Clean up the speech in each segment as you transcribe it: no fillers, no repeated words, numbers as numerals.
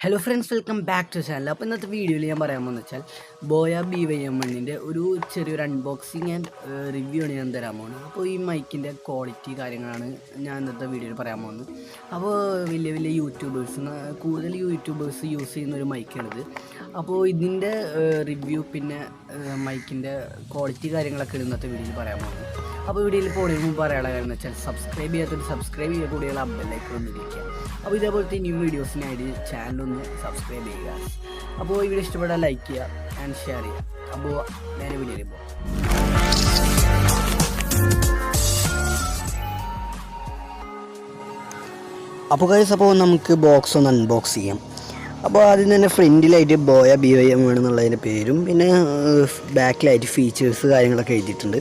Hello friends, welcome back to the channel. അപ്പോൾ ഇന്നത്തെ വീഡിയോയിൽ ഞാൻ പറയാൻ പോകുന്നത് വെച്ചാൽ ബോയ BYM1ൻ്റെ ഒരു ചെറിയൊരു അൺബോക്സിങ് ആൻഡ് റിവ്യൂ ആണ് ഞാൻ തരാൻ പോകുന്നത്. അപ്പോൾ ഈ മൈക്കിൻ്റെ ക്വാളിറ്റി കാര്യങ്ങളാണ് ഞാൻ ഇന്നത്തെ വീഡിയോയിൽ പറയാൻ പോകുന്നത്. അപ്പോൾ വലിയ കൂടുതൽ യൂട്യൂബേഴ്സ് യൂസ് ചെയ്യുന്ന ഒരു മൈക്കാണിത്. അപ്പോൾ ഇതിൻ്റെ റിവ്യൂ പിന്നെ മൈക്കിൻ്റെ ക്വാളിറ്റി കാര്യങ്ങളൊക്കെ ഇന്നത്തെ വീഡിയോയിൽ പറയാൻ പോകുന്നത്. അപ്പോൾ വീഡിയോയിൽ പോകുന്നതിന് മുമ്പ് പറയാനുള്ള കാര്യം എന്ന് വെച്ചാൽ സബ്സ്ക്രൈബ് ചെയ്യുക കൂടിയുള്ള ബെല്ലൈക്കൺ വന്നിരിക്കുക. അപ്പോൾ ഇതേപോലത്തെ ന്യൂ വീഡിയോസിനായിട്ട് ചാനലൊന്ന് സബ്സ്ക്രൈബ് ചെയ്യുക. അപ്പോൾ ഈ വീഡിയോ ഇഷ്ടപ്പെട്ടാൽ ലൈക്ക് ചെയ്യുക ആൻഡ് ഷെയർ ചെയ്യുക. അപ്പോൾ നേരെ വീഡിയോയിൽ പോകാം. അപ്പോൾ ഗൈസ്, അപ്പോൾ നമുക്ക് ബോക്സ് ഒന്ന് അൺബോക്സ് ചെയ്യാം. അപ്പോൾ ആദ്യം തന്നെ ഫ്രണ്ടിലായിട്ട് ബോയ BYM എന്നുള്ളതിൻ്റെ പേരും പിന്നെ ബാക്കിലായിട്ട് ഫീച്ചേഴ്സ് കാര്യങ്ങളൊക്കെ എഴുതിയിട്ടുണ്ട്.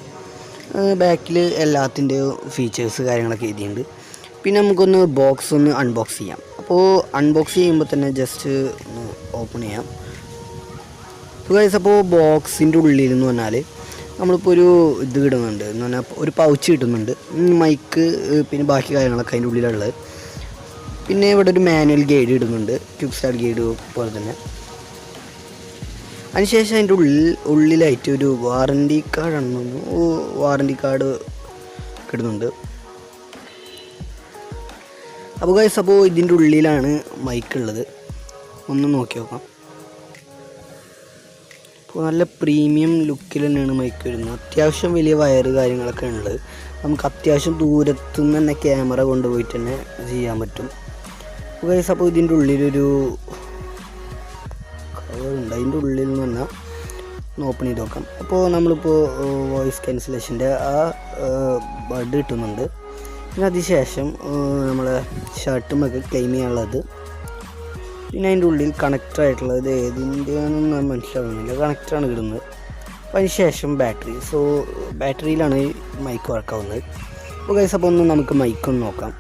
ബാക്കിൽ എല്ലാത്തിൻ്റെയും ഫീച്ചേഴ്സ് കാര്യങ്ങളൊക്കെ എഴുതിയിട്ടുണ്ട്. പിന്നെ നമുക്കൊന്ന് ബോക്സ് ഒന്ന് അൺബോക്സ് ചെയ്യാം. അപ്പോൾ അൺബോക്സ് ചെയ്യുമ്പോൾ തന്നെ ജസ്റ്റ് ഒന്ന് ഓപ്പൺ ചെയ്യാം. ഗൈസ്, അപ്പോൾ ബോക്സിൻ്റെ ഉള്ളിൽ എന്ന് പറഞ്ഞാൽ നമ്മളിപ്പോൾ ഒരു ഇത് കിട്ടുന്നുണ്ട് എന്ന് പറഞ്ഞാൽ ഒരു പൗച്ച് കിട്ടുന്നുണ്ട്, മൈക്ക് പിന്നെ ബാക്കി കാര്യങ്ങളൊക്കെ അതിൻ്റെ ഉള്ളിലുള്ളത്. പിന്നെ ഇവിടെ ഒരു മാനുവൽ ഗൈഡ് ഇടുന്നുണ്ട്, ക്വിക്ക് സ്റ്റാർട്ട് ഗൈഡ് പോലെ തന്നെ. അതിനുശേഷം അതിൻ്റെ ഉള്ളിലായിട്ട് ഒരു വാറണ്ടി കാർഡ് കിട്ടുന്നുണ്ട്. അപ്പോൾ ഗൈസ്, അപ്പോൾ ഇതിൻ്റെ ഉള്ളിലാണ് മൈക്ക് ഉള്ളത്. ഒന്ന് നോക്കി നോക്കാം. അപ്പോൾ നല്ല പ്രീമിയം ലുക്കിൽ തന്നെയാണ് മൈക്ക് വരുന്നത്. അത്യാവശ്യം വലിയ വയറ് കാര്യങ്ങളൊക്കെ ഉള്ളത്. നമുക്ക് അത്യാവശ്യം ദൂരത്തുനിന്ന് തന്നെ ക്യാമറ കൊണ്ടുപോയിട്ട് തന്നെ ചെയ്യാൻ പറ്റും. അപ്പോൾ ഗൈസ്, അപ്പോൾ ഇതിൻ്റെ ഉള്ളിലൊരു കവറുണ്ട്. അതിൻ്റെ ഉള്ളിൽ നിന്ന് പറഞ്ഞാൽ ഒന്ന് ഓപ്പൺ ചെയ്ത് നോക്കാം. അപ്പോൾ നമ്മളിപ്പോൾ വോയിസ് ക്യാൻസലേഷൻ്റെ ആ ബഡ് കിട്ടുന്നുണ്ട്. പിന്നെ അതിനുശേഷം നമ്മൾ ഷർട്ടുമൊക്കെ ക്ലെയിം ചെയ്യാനുള്ളത്. പിന്നെ അതിൻ്റെ ഉള്ളിൽ കണക്ടറായിട്ടുള്ളത് ഏതിൻ്റെയാണെന്ന് മനസ്സിലാവുന്നില്ല, കണക്ടറാണ് കിട്ടുന്നത്. അപ്പോൾ അതിന് ശേഷം ബാറ്ററി. സോ ബാറ്ററിയിലാണ് ഈ മൈക്ക് വർക്കാവുന്നത്. അപ്പോൾ ഗൈസ്, അപ്പോൾ ഒന്ന് നമുക്ക് മൈക്കൊന്ന് നോക്കാം.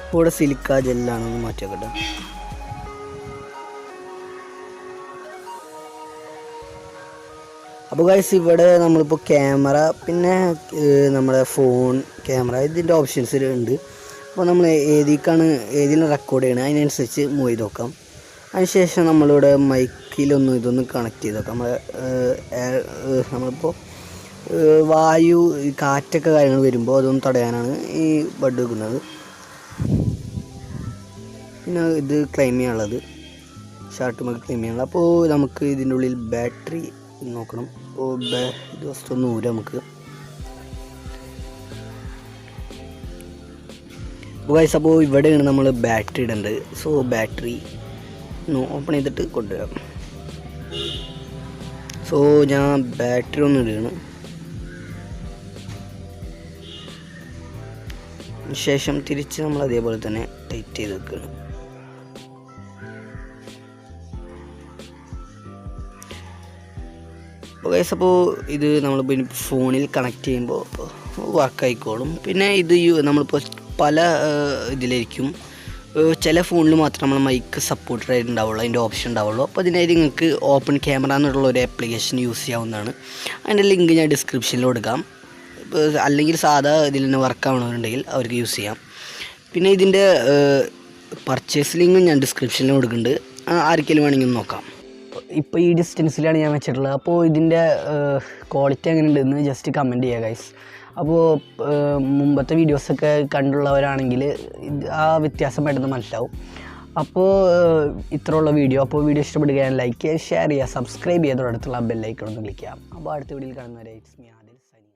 അപ്പോൾ ഇവിടെ സിലിക്ക ജെല്ലാണെന്ന് മാറ്റി വെക്കട്ടെ. അപ്പോൾ ഗൈസ്, ഇവിടെ നമ്മളിപ്പോൾ ക്യാമറ പിന്നെ നമ്മുടെ ഫോൺ ക്യാമറ ഇതിൻ്റെ ഓപ്ഷൻസ് ഉണ്ട്. അപ്പോൾ നമ്മൾ ഏതിലാണ് റെക്കോർഡ് ചെയ്യണത് അതിനനുസരിച്ച് മൂവ് ചെയ്ത് നോക്കാം. അതിനുശേഷം നമ്മളിവിടെ ഇതൊന്ന് കണക്ട് ചെയ്ത് നോക്കാം. നമ്മളിപ്പോൾ വായു കാറ്റൊക്കെ കാര്യങ്ങൾ വരുമ്പോൾ അതൊന്ന് തടയാനാണ് ഈ ബഡ് വെക്കുന്നത്. പിന്നെ ഇത് ക്ലെയിം ചെയ്യാനുള്ളത്, ഷർട്ടുമൊക്കെ ക്ലെയിം ചെയ്യാനുള്ളത്. അപ്പോൾ നമുക്ക് ഇതിൻ്റെ ഉള്ളിൽ ബാറ്ററി നോക്കണം. അപ്പോൾ ഇത് ജസ്റ്റ് ഒന്ന് ഊരാം നമുക്ക്. അപ്പോൾ ഗൈസ്, അപ്പോൾ ഇവിടെയാണ് നമ്മൾ ബാറ്ററി ഇടേണ്ടത്. സോ ബാറ്ററി ഓപ്പൺ ചെയ്തിട്ട് കൊണ്ടുവരാം. സോ ഞാൻ ബാറ്ററി ഒന്ന് ഇടുകയാണ്. ശേഷം തിരിച്ച് നമ്മൾ അതേപോലെ തന്നെ ടൈറ്റ് ചെയ്ത് വെക്കുകയാണ്. അപ്പോൾ ഗൈസ്, അപ്പോൾ ഇത് നമ്മളിപ്പോൾ ഫോണിൽ കണക്ട് ചെയ്യുമ്പോൾ വർക്കായിക്കോളും. പിന്നെ ഇത് നമ്മളിപ്പോൾ പല ഇതിലായിരിക്കും, ചില ഫോണിൽ മാത്രം നമ്മൾ മൈക്ക് സപ്പോർട്ടഡ് ആയിട്ട് ഉണ്ടാവുള്ളൂ, അതിൻ്റെ ഓപ്ഷൻ ഉണ്ടാവുള്ളൂ. അപ്പോൾ അതിനായിട്ട് നിങ്ങൾക്ക് ഓപ്പൺ ക്യാമറ എന്നുള്ള ഒരു ആപ്ലിക്കേഷൻ യൂസ് ചെയ്യാവുന്നതാണ്. അതിൻ്റെ ലിങ്ക് ഞാൻ ഡിസ്ക്രിപ്ഷനിൽ കൊടുക്കാം. അല്ലെങ്കിൽ സാധാ ഇതിൽ തന്നെ വർക്ക് ആവണമെന്നുണ്ടെങ്കിൽ അവർക്ക് യൂസ് ചെയ്യാം. പിന്നെ ഇതിൻ്റെ പർച്ചേസ് ലിങ്കും ഞാൻ ഡിസ്ക്രിപ്ഷനിൽ കൊടുക്കുന്നുണ്ട്, ആർക്കെങ്കിലും വേണമെങ്കിൽ നോക്കാം. ഇപ്പോൾ ഈ ഡിസ്റ്റൻസിലാണ് ഞാൻ വെച്ചിട്ടുള്ളത്. അപ്പോൾ ഇതിൻ്റെ ക്വാളിറ്റി എങ്ങനെ ഉണ്ടെന്ന് ജസ്റ്റ് കമൻറ്റ് ചെയ്യുക ഗൈസ്. അപ്പോൾ മുമ്പത്തെ വീഡിയോസൊക്കെ കണ്ടുള്ളവരാണെങ്കിൽ ആ വ്യത്യാസം പെട്ടെന്ന് മനസ്സിലാവും. അപ്പോൾ ഇത്രയുള്ള വീഡിയോ. അപ്പോൾ വീഡിയോ ഇഷ്ടപ്പെടുകയാണെങ്കിൽ ലൈക്ക് ചെയ്യുക, ഷെയർ ചെയ്യുക, സബ്സ്ക്രൈബ് ചെയ്തോടടുത്തുള്ള ബെല്ലൈക്കൺ ഒന്ന് ക്ലിക്ക് ചെയ്യാം. അപ്പോൾ അടുത്ത വീഡിയോയിൽ കാണുന്നവരെ ഇറ്റ്സ് മീ ആദിൽ സൈനിങ്.